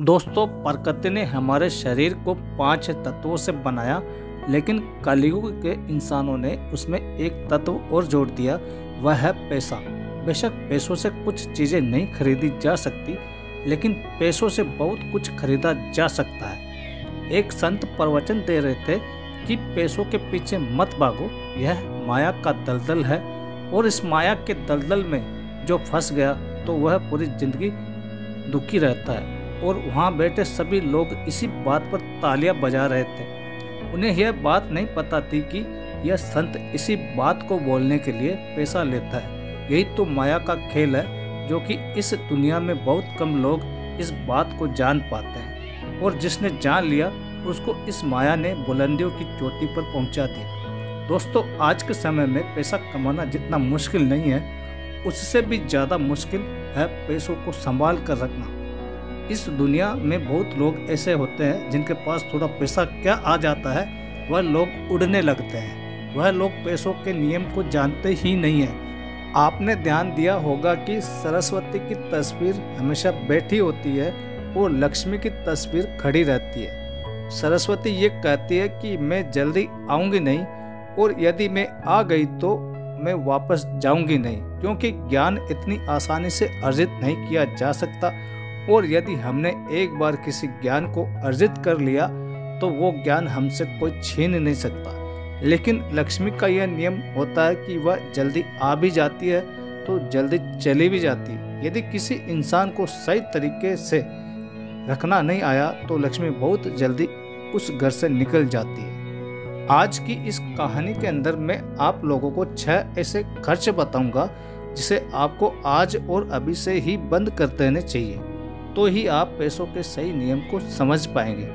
दोस्तों, प्रकृति ने हमारे शरीर को 5 तत्वों से बनाया, लेकिन कलयुग के इंसानों ने उसमें एक तत्व और जोड़ दिया, वह है पैसा। बेशक पैसों से कुछ चीज़ें नहीं खरीदी जा सकती, लेकिन पैसों से बहुत कुछ खरीदा जा सकता है। एक संत प्रवचन दे रहे थे कि पैसों के पीछे मत भागो, यह माया का दलदल है, और इस माया के दलदल में जो फंस गया तो वह पूरी जिंदगी दुखी रहता है। और वहाँ बैठे सभी लोग इसी बात पर तालियां बजा रहे थे। उन्हें यह बात नहीं पता थी कि यह संत इसी बात को बोलने के लिए पैसा लेता है। यही तो माया का खेल है, जो कि इस दुनिया में बहुत कम लोग इस बात को जान पाते हैं, और जिसने जान लिया उसको इस माया ने बुलंदियों की चोटी पर पहुंचा दिया। दोस्तों, आज के समय में पैसा कमाना जितना मुश्किल नहीं है, उससे भी ज़्यादा मुश्किल है पैसों को संभाल कर रखना। इस दुनिया में बहुत लोग ऐसे होते हैं जिनके पास थोड़ा पैसा क्या आ जाता है, वह लोग उड़ने लगते हैं। वह लोग पैसों के नियम को जानते ही नहीं है। आपने ध्यान दिया होगा कि सरस्वती की तस्वीर हमेशा बैठी होती है और लक्ष्मी की तस्वीर खड़ी रहती है। सरस्वती ये कहती है कि मैं जल्दी आऊँगी नहीं, और यदि मैं आ गई तो मैं वापस जाऊँगी नहीं, क्योंकि ज्ञान इतनी आसानी से अर्जित नहीं किया जा सकता, और यदि हमने एक बार किसी ज्ञान को अर्जित कर लिया तो वो ज्ञान हमसे कोई छीन नहीं सकता। लेकिन लक्ष्मी का यह नियम होता है कि वह जल्दी आ भी जाती है तो जल्दी चली भी जाती है। यदि किसी इंसान को सही तरीके से रखना नहीं आया तो लक्ष्मी बहुत जल्दी उस घर से निकल जाती है। आज की इस कहानी के अंदर मैं आप लोगों को 6 ऐसे खर्च बताऊंगा जिसे आपको आज और अभी से ही बंद कर देने चाहिए, तो ही आप पैसों के सही नियम को समझ पाएंगे।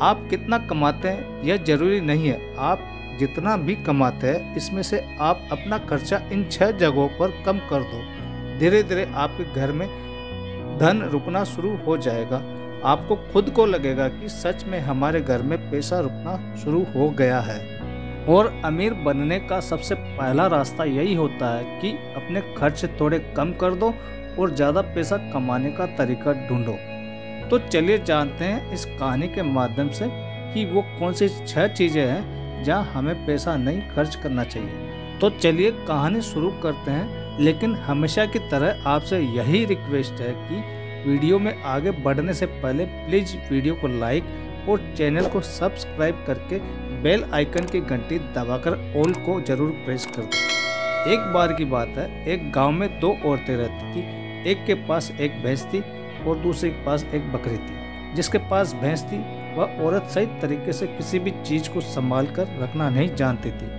आप कितना कमाते हैं यह जरूरी नहीं है, आप जितना भी कमाते हैं इसमें से आप अपना खर्चा इन 6 जगहों पर कम कर दो। धीरे धीरे आपके घर में धन रुकना शुरू हो जाएगा। आपको खुद को लगेगा कि सच में हमारे घर में पैसा रुकना शुरू हो गया है। और अमीर बनने का सबसे पहला रास्ता यही होता है कि अपने खर्च थोड़े कम कर दो और ज़्यादा पैसा कमाने का तरीका ढूंढो। तो चलिए जानते हैं इस कहानी के माध्यम से कि वो कौन सी 6 चीज़ें हैं जहां हमें पैसा नहीं खर्च करना चाहिए। तो चलिए कहानी शुरू करते हैं, लेकिन हमेशा की तरह आपसे यही रिक्वेस्ट है कि वीडियो में आगे बढ़ने से पहले प्लीज़ वीडियो को लाइक और चैनल को सब्सक्राइब करके बेल आइकन की घंटी दबाकर ऑल को जरूर प्रेस कर दो। एक बार की बात है, एक गांव में 2 औरतें रहती थी। एक के पास एक भैंस थी और दूसरे के पास एक बकरी थी। जिसके पास भैंस थी वह औरत सही तरीके से किसी भी चीज को संभाल कर रखना नहीं जानती थी।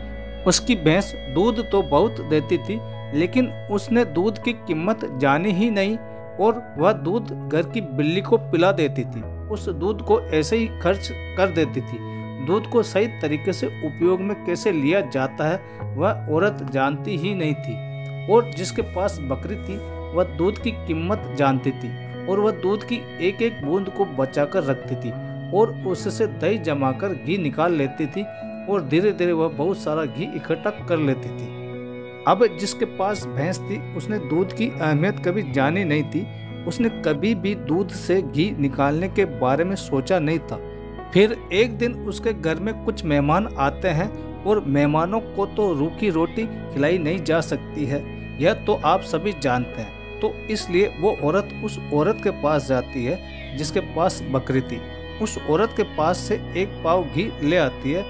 उसकी भैंस दूध तो बहुत देती थी, लेकिन उसने दूध की कीमत जानी ही नहीं, और वह दूध घर की बिल्ली को पिला देती थी। उस दूध को ऐसे ही खर्च कर देती थी। दूध को सही तरीके से उपयोग में कैसे लिया जाता है वह औरत जानती ही नहीं थी। और जिसके पास बकरी थी वह दूध की कीमत जानती थी, और वह दूध की एक एक बूंद को बचाकर रखती थी, और उससे दही जमाकर घी निकाल लेती थी, और धीरे धीरे वह बहुत सारा घी इकट्ठा कर लेती थी। अब जिसके पास भैंस थी उसने दूध की अहमियत कभी जानी नहीं थी। उसने कभी भी दूध से घी निकालने के बारे में सोचा नहीं था। फिर एक दिन उसके घर में कुछ मेहमान आते हैं, और मेहमानों को तो रूखी रोटी खिलाई नहीं जा सकती है, यह तो आप सभी जानते हैं। तो इसलिए वो औरत उस औरत के पास जाती है जिसके पास बकरी थी। उस औरत के पास से 1 पाव घी ले आती है।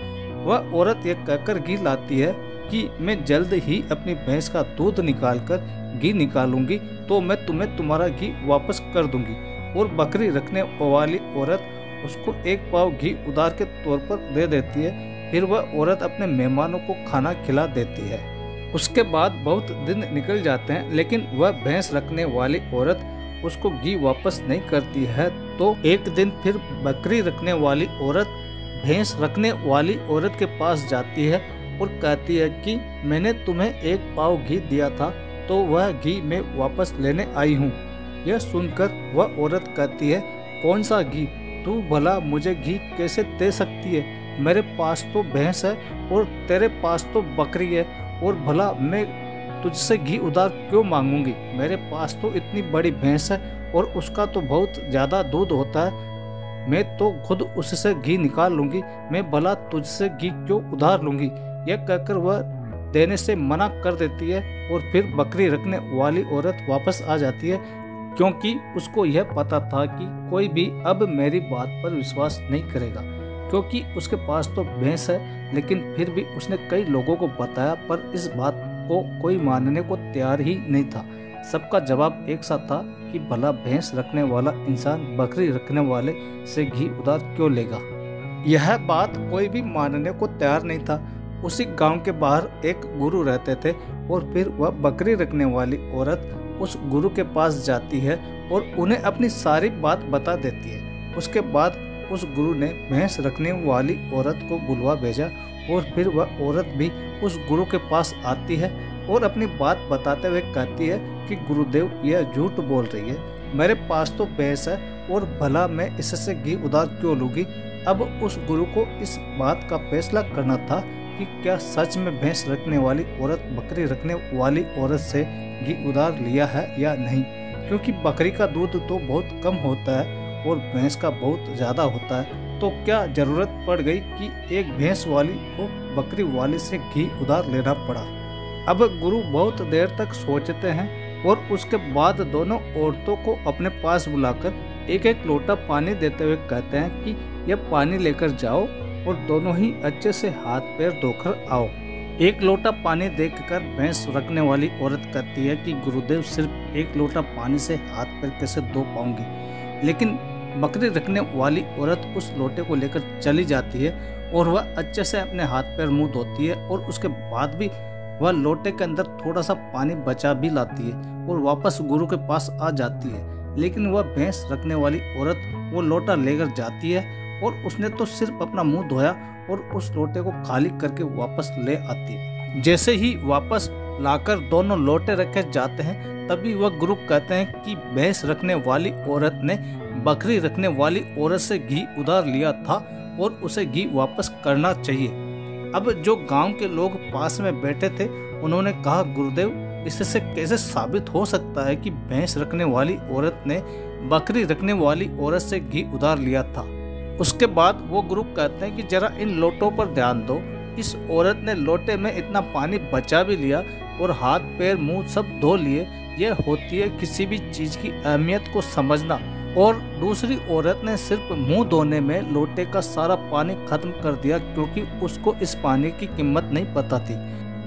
वह औरत ये कहकर घी लाती है कि मैं जल्द ही अपनी भैंस का दूध निकालकर घी निकालूंगी, तो मैं तुम्हें तुम्हारा घी वापस कर दूंगी। और बकरी रखने वाली औरत उसको 1 पाव घी उधार के तौर पर दे देती है। फिर वह औरत अपने मेहमानों को खाना खिला देती है। उसके बाद बहुत दिन निकल जाते हैं, लेकिन वह भैंस रखने वाली औरत उसको घी वापस नहीं करती है। तो एक दिन फिर बकरी रखने वाली औरत भैंस रखने वाली औरत के पास जाती है और कहती है कि मैंने तुम्हें 1 पाव घी दिया था, तो वह घी मैं वापस लेने आई हूँ। यह सुनकर वह औरत कहती है, कौन सा घी? तू भला मुझे घी कैसे दे सकती है? मेरे पास तो भैंस है और तेरे पास तो बकरी है, और भला मैं तुझसे घी उधार क्यों मांगूंगी? मेरे पास तो इतनी बड़ी भैंस है और उसका तो बहुत ज़्यादा दूध होता है, मैं तो खुद उससे घी निकाल लूँगी, मैं भला तुझसे घी क्यों उधार लूँगी। यह कहकर वह देने से मना कर देती है और फिर बकरी रखने वाली औरत वापस आ जाती है, क्योंकि उसको यह पता था कि कोई भी अब मेरी बात पर विश्वास नहीं करेगा, क्योंकि उसके पास तो भैंस है। लेकिन फिर भी उसने कई लोगों को बताया, पर इस बात को कोई मानने को तैयार ही नहीं था। सबका जवाब एक सा था कि भला भैंस रखने वाला इंसान बकरी रखने वाले से घी उधार क्यों लेगा। यह बात कोई भी मानने को तैयार नहीं था। उसी गांव के बाहर एक गुरु रहते थे और फिर वह बकरी रखने वाली औरत उस गुरु के पास जाती है और उन्हें अपनी सारी बात बता देती है। उसके बाद उस गुरु ने भैंस रखने वाली औरत को बुलवा भेजा और फिर वह औरत भी उस गुरु के पास आती है और अपनी बात बताते हुए कहती है कि गुरुदेव, यह झूठ बोल रही है, मेरे पास तो भैंस है और भला मैं इससे घी उधार क्यों लूँगी। अब उस गुरु को इस बात का फैसला करना था कि क्या सच में भैंस रखने वाली औरत बकरी रखने वाली औरत से घी उधार लिया है या नहीं, क्योंकि बकरी का दूध तो बहुत कम होता है और भैंस का बहुत ज़्यादा होता है। तो क्या ज़रूरत पड़ गई कि एक भैंस वाली को बकरी वाली से घी उधार लेना पड़ा। अब गुरु बहुत देर तक सोचते हैं और उसके बाद दोनों औरतों को अपने पास बुलाकर एक एक लोटा पानी देते हुए कहते हैं कि यह पानी लेकर जाओ और दोनों ही अच्छे से हाथ पैर धोकर आओ। एक लोटा पानी देखकर भैंस रखने वाली औरत कहती है कि गुरुदेव, सिर्फ एक लोटा पानी से हाथ पैर कैसे धो पाऊंगी। लेकिन बकरी रखने वाली औरत उस लोटे को लेकर चली जाती है और वह अच्छे से अपने हाथ पैर मुंह धोती है और उसके बाद भी वह लोटे के अंदर थोड़ा सा पानी बचा भी लाती है और वापस गुरु के पास आ जाती है। लेकिन वह भैंस रखने वाली औरत वो लोटा लेकर जाती है और उसने तो सिर्फ अपना मुंह धोया और उस लोटे को खाली करके वापस ले आती है। जैसे ही वापस लाकर दोनों लोटे रखे जाते हैं, तभी वह गुरु कहते हैं कि भैंस रखने वाली औरत ने बकरी रखने वाली औरत से घी उधार लिया था और उसे घी वापस करना चाहिए। अब जो गांव के लोग पास में बैठे थे उन्होंने कहा, गुरुदेव, इससे कैसे साबित हो सकता है कि भैंस रखने वाली औरत ने बकरी रखने वाली औरत से घी उधार लिया था। उसके बाद वो गुरु कहते हैं कि जरा इन लोटों पर ध्यान दो। इस औरत ने लोटे में इतना पानी बचा भी लिया और हाथ पैर मुंह सब धो लिए। यह होती है किसी भी चीज की अहमियत को समझना। और दूसरी औरत ने सिर्फ मुंह धोने में लोटे का सारा पानी खत्म कर दिया, क्योंकि उसको इस पानी की कीमत नहीं पता थी।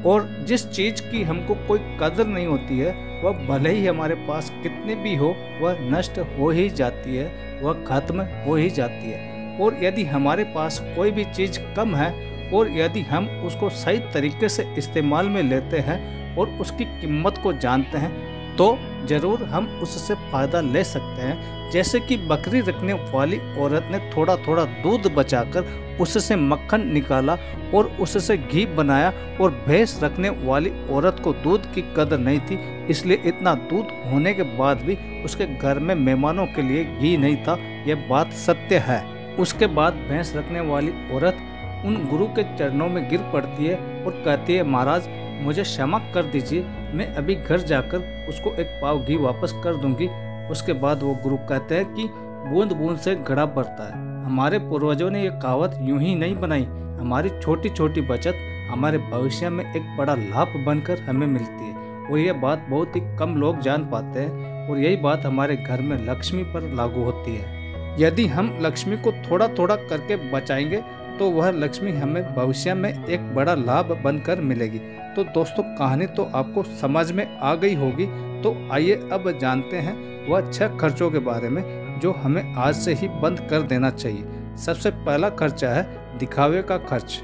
और जिस चीज की हमको कोई कदर नहीं होती है, वह भले ही हमारे पास कितने भी हो, वह नष्ट हो ही जाती है, वह खत्म हो ही जाती है। और यदि हमारे पास कोई भी चीज कम है और यदि हम उसको सही तरीके से इस्तेमाल में लेते हैं और उसकी कीमत को जानते हैं, तो जरूर हम उससे फायदा ले सकते हैं। जैसे कि बकरी रखने वाली औरत ने थोड़ा थोड़ा दूध बचाकर उससे मक्खन निकाला और उससे घी बनाया, और भैंस रखने वाली औरत को दूध की कदर नहीं थी, इसलिए इतना दूध होने के बाद भी उसके घर में मेहमानों के लिए घी नहीं था। यह बात सत्य है। उसके बाद भैंस रखने वाली औरत उन गुरु के चरणों में गिर पड़ती है और कहती है, महाराज, मुझे क्षमा कर दीजिए, मैं अभी घर जाकर उसको एक पाव घी वापस कर दूंगी। उसके बाद वो गुरु कहते हैं कि बूंद बूंद से घड़ा भरता है। हमारे पूर्वजों ने ये कहावत यूं ही नहीं बनाई। हमारी छोटी छोटी बचत हमारे भविष्य में एक बड़ा लाभ बनकर हमें मिलती है, और यह बात बहुत ही कम लोग जान पाते हैं। और यही बात हमारे घर में लक्ष्मी पर लागू होती है। यदि हम लक्ष्मी को थोड़ा थोड़ा करके बचाएंगे तो वह लक्ष्मी हमें भविष्य में एक बड़ा लाभ बनकर मिलेगी। तो दोस्तों, कहानी तो आपको समझ में आ गई होगी। तो आइए अब जानते हैं वह 6 खर्चों के बारे में जो हमें आज से ही बंद कर देना चाहिए। सबसे पहला खर्चा है दिखावे का खर्च।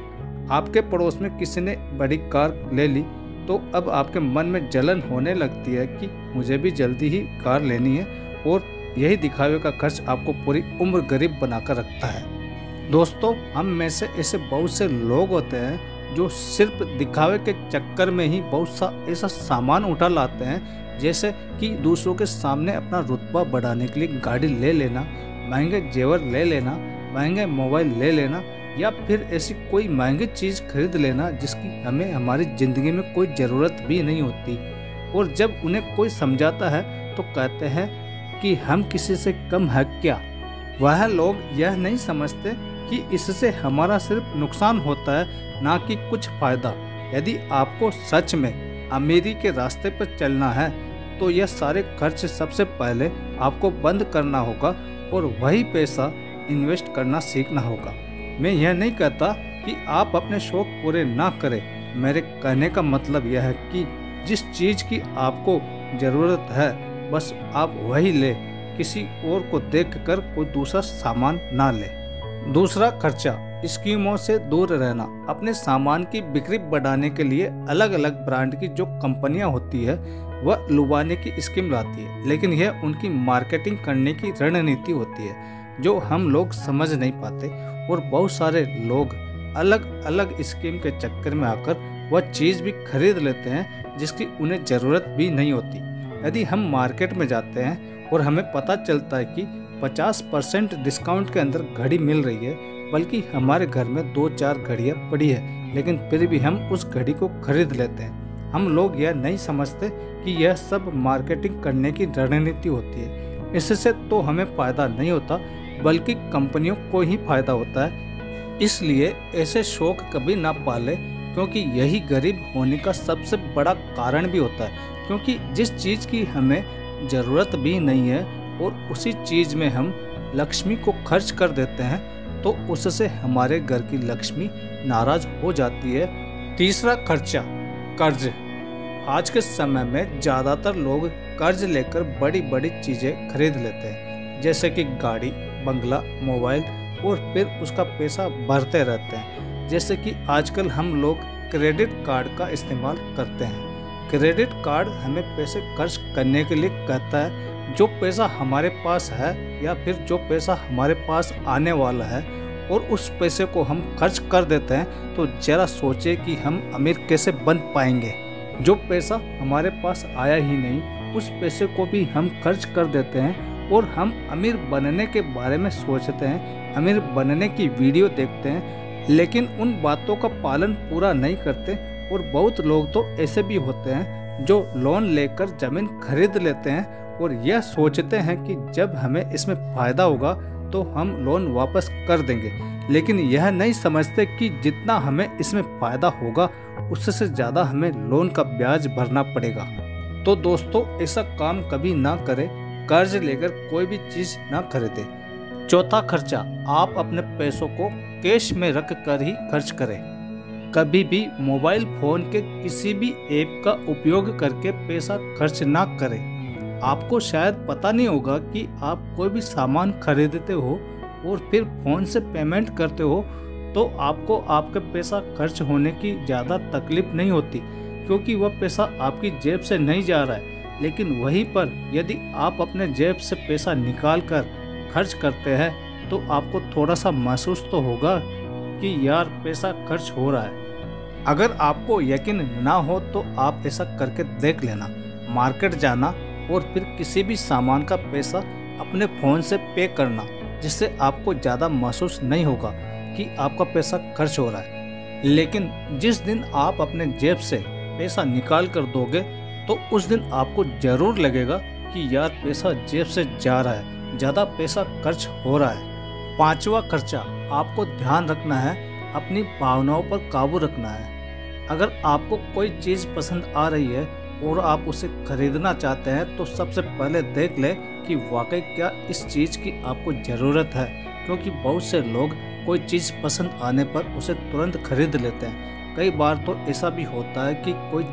आपके पड़ोस में किसी ने बड़ी कार ले ली तो अब आपके मन में जलन होने लगती है कि मुझे भी जल्दी ही कार लेनी है, और यही दिखावे का खर्च आपको पूरी उम्र गरीब बनाकर रखता है। दोस्तों, हम में से ऐसे बहुत से लोग होते हैं जो सिर्फ दिखावे के चक्कर में ही बहुत सा ऐसा सामान उठा लाते हैं, जैसे कि दूसरों के सामने अपना रुतबा बढ़ाने के लिए गाड़ी ले लेना, महंगे जेवर ले लेना, महंगे मोबाइल ले लेना, या फिर ऐसी कोई महंगी चीज़ खरीद लेना जिसकी हमें हमारी ज़िंदगी में कोई ज़रूरत भी नहीं होती। और जब उन्हें कोई समझाता है तो कहते हैं कि हम किसी से कम है क्या। वह लोग यह नहीं समझते कि इससे हमारा सिर्फ नुकसान होता है, ना कि कुछ फायदा। यदि आपको सच में अमीरी के रास्ते पर चलना है तो यह सारे खर्च सबसे पहले आपको बंद करना होगा और वही पैसा इन्वेस्ट करना सीखना होगा। मैं यह नहीं कहता कि आप अपने शौक पूरे ना करें। मेरे कहने का मतलब यह है कि जिस चीज़ की आपको ज़रूरत है बस आप वही ले, किसी और को देखकर कोई दूसरा सामान ना ले। दूसरा खर्चा, स्कीमों से दूर रहना। अपने सामान की बिक्री बढ़ाने के लिए अलग अलग ब्रांड की जो कंपनियां होती है वह लुभाने की स्कीम लाती है, लेकिन यह उनकी मार्केटिंग करने की रणनीति होती है जो हम लोग समझ नहीं पाते। और बहुत सारे लोग अलग अलग स्कीम के चक्कर में आकर वह चीज़ भी खरीद लेते हैं जिसकी उन्हें ज़रूरत भी नहीं होती। यदि हम मार्केट में जाते हैं और हमें पता चलता है कि 50% डिस्काउंट के अंदर घड़ी मिल रही है, बल्कि हमारे घर में 2-4 घड़ियाँ पड़ी है, लेकिन फिर भी हम उस घड़ी को खरीद लेते हैं। हम लोग यह नहीं समझते कि यह सब मार्केटिंग करने की रणनीति होती है। इससे तो हमें फ़ायदा नहीं होता बल्कि कंपनियों को ही फ़ायदा होता है। इसलिए ऐसे शौक कभी ना पाले, क्योंकि यही गरीब होने का सबसे बड़ा कारण भी होता है। क्योंकि जिस चीज़ की हमें ज़रूरत भी नहीं है और उसी चीज़ में हम लक्ष्मी को खर्च कर देते हैं तो उससे हमारे घर की लक्ष्मी नाराज हो जाती है। तीसरा खर्चा, कर्ज। आज के समय में ज़्यादातर लोग कर्ज लेकर बड़ी बड़ी चीज़ें खरीद लेते हैं, जैसे कि गाड़ी, बंगला, मोबाइल, और फिर उसका पैसा भरते रहते हैं। जैसे कि आजकल हम लोग क्रेडिट कार्ड का इस्तेमाल करते हैं। क्रेडिट कार्ड हमें पैसे खर्च करने के लिए कहता है। जो पैसा हमारे पास है या फिर जो पैसा हमारे पास आने वाला है और उस पैसे को हम खर्च कर देते हैं, तो ज़रा सोचे कि हम अमीर कैसे बन पाएंगे। जो पैसा हमारे पास आया ही नहीं उस पैसे को भी हम खर्च कर देते हैं और हम अमीर बनने के बारे में सोचते हैं, अमीर बनने की वीडियो देखते हैं, लेकिन उन बातों का पालन पूरा नहीं करते। और बहुत लोग तो ऐसे भी होते हैं जो लोन लेकर ज़मीन खरीद लेते हैं और यह सोचते हैं कि जब हमें इसमें फ़ायदा होगा तो हम लोन वापस कर देंगे, लेकिन यह नहीं समझते कि जितना हमें इसमें फ़ायदा होगा उससे ज़्यादा हमें लोन का ब्याज भरना पड़ेगा। तो दोस्तों, ऐसा काम कभी ना करें, कर्ज लेकर कोई भी चीज़ ना खरीदे। चौथा खर्चा, आप अपने पैसों को कैश में रख कर ही खर्च करें। कभी भी मोबाइल फ़ोन के किसी भी ऐप का उपयोग करके पैसा खर्च ना करें। आपको शायद पता नहीं होगा कि आप कोई भी सामान खरीदते हो और फिर फ़ोन से पेमेंट करते हो तो आपको आपके पैसा खर्च होने की ज़्यादा तकलीफ नहीं होती, क्योंकि वह पैसा आपकी जेब से नहीं जा रहा है। लेकिन वहीं पर यदि आप अपने जेब से पैसा निकाल कर खर्च करते हैं तो आपको थोड़ा सा महसूस तो होगा कि यार पैसा खर्च हो रहा है। अगर आपको यकीन ना हो तो आप ऐसा करके देख लेना। मार्केट जाना और फिर किसी भी सामान का पैसा अपने फ़ोन से पे करना, जिससे आपको ज़्यादा महसूस नहीं होगा कि आपका पैसा खर्च हो रहा है। लेकिन जिस दिन आप अपने जेब से पैसा निकाल कर दोगे तो उस दिन आपको ज़रूर लगेगा कि यार पैसा जेब से जा रहा है, ज़्यादा पैसा खर्च हो रहा है। पांचवा खर्चा, आपको ध्यान रखना है, अपनी भावनाओं पर काबू रखना है। अगर आपको कोई चीज़ पसंद आ रही है और आप उसे खरीदना चाहते हैं तो सबसे पहले देख लें कि वाकई क्या इस चीज़ की आपको ज़रूरत है, क्योंकि बहुत से लोग कोई चीज़ पसंद आने पर उसे तुरंत खरीद लेते हैं। कई बार तो ऐसा भी होता है कि कोई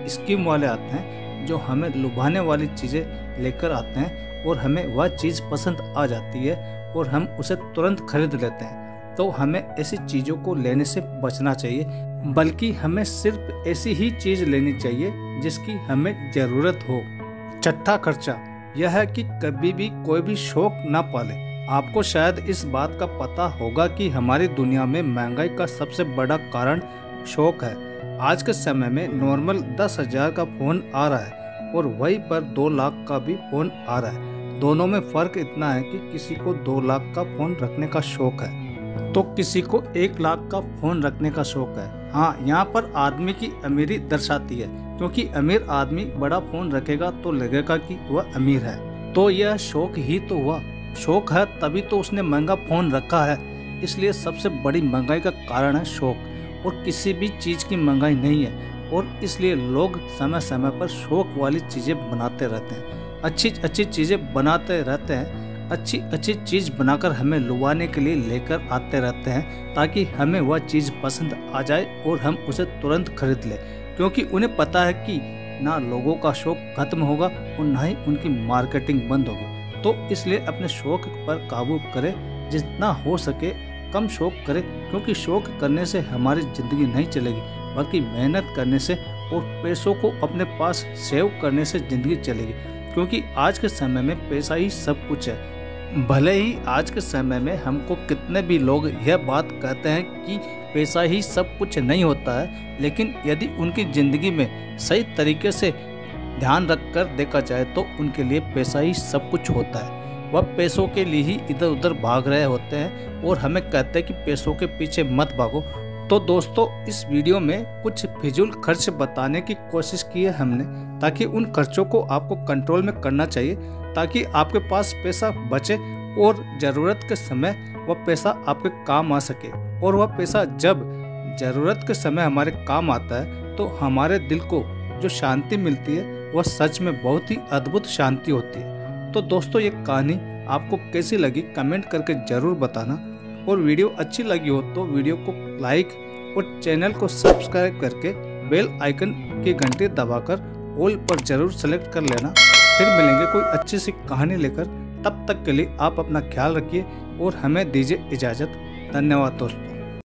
स्कीम वाले आते हैं जो हमें लुभाने वाली चीज़ें लेकर आते हैं और हमें वह चीज़ पसंद आ जाती है और हम उसे तुरंत खरीद लेते हैं। तो हमें ऐसी चीज़ों को लेने से बचना चाहिए, बल्कि हमें सिर्फ ऐसी ही चीज़ लेनी चाहिए जिसकी हमें ज़रूरत हो। छठा खर्चा यह है कि कभी भी कोई भी शौक ना पाले। आपको शायद इस बात का पता होगा कि हमारी दुनिया में महंगाई का सबसे बड़ा कारण शौक है। आज के समय में नॉर्मल 10,000 का फ़ोन आ रहा है और वहीं पर 2 लाख का भी फ़ोन आ रहा है। दोनों में फ़र्क इतना है कि किसी को 2 लाख का फ़ोन रखने का शौक है तो किसी को 1 लाख का फ़ोन रखने का शौक है। हाँ, यहाँ पर आदमी की अमीरी दर्शाती है, क्योंकि अमीर आदमी बड़ा फ़ोन रखेगा तो लगेगा कि वह अमीर है। तो यह शौक ही तो हुआ। शौक है तभी तो उसने महंगा फ़ोन रखा है। इसलिए सबसे बड़ी महंगाई का कारण है शौक, और किसी भी चीज़ की महंगाई नहीं है। और इसलिए लोग समय समय पर शौक वाली चीज़ें बनाते रहते हैं, अच्छी अच्छी चीज़ें बनाते रहते हैं, अच्छी अच्छी चीज़ बनाकर हमें लुभाने के लिए लेकर आते रहते हैं, ताकि हमें वह चीज़ पसंद आ जाए और हम उसे तुरंत खरीद लें। क्योंकि उन्हें पता है कि ना लोगों का शौक खत्म होगा और ना ही उनकी मार्केटिंग बंद होगी। तो इसलिए अपने शौक पर काबू करें, जितना हो सके कम शौक करें, क्योंकि शौक करने से हमारी ज़िंदगी नहीं चलेगी, बल्कि मेहनत करने से और पैसों को अपने पास सेव करने से ज़िंदगी चलेगी। क्योंकि आज के समय में पैसा ही सब कुछ है। भले ही आज के समय में हमको कितने भी लोग यह बात कहते हैं कि पैसा ही सब कुछ नहीं होता है, लेकिन यदि उनकी ज़िंदगी में सही तरीके से ध्यान रखकर देखा जाए तो उनके लिए पैसा ही सब कुछ होता है। वह पैसों के लिए ही इधर उधर भाग रहे होते हैं और हमें कहते हैं कि पैसों के पीछे मत भागो। तो दोस्तों, इस वीडियो में कुछ फिजूल खर्च बताने की कोशिश की है हमने, ताकि उन खर्चों को आपको कंट्रोल में करना चाहिए, ताकि आपके पास पैसा बचे और ज़रूरत के समय वह पैसा आपके काम आ सके। और वह पैसा जब ज़रूरत के समय हमारे काम आता है तो हमारे दिल को जो शांति मिलती है वह सच में बहुत ही अद्भुत शांति होती है। तो दोस्तों, ये कहानी आपको कैसी लगी कमेंट करके ज़रूर बताना, और वीडियो अच्छी लगी हो तो वीडियो को लाइक और चैनल को सब्सक्राइब करके बेल आइकन की घंटी दबाकर ऑल पर ज़रूर सेलेक्ट कर लेना। फिर मिलेंगे कोई अच्छी सी कहानी लेकर। तब तक के लिए आप अपना ख्याल रखिए और हमें दीजिए इजाज़त। धन्यवाद दोस्तों।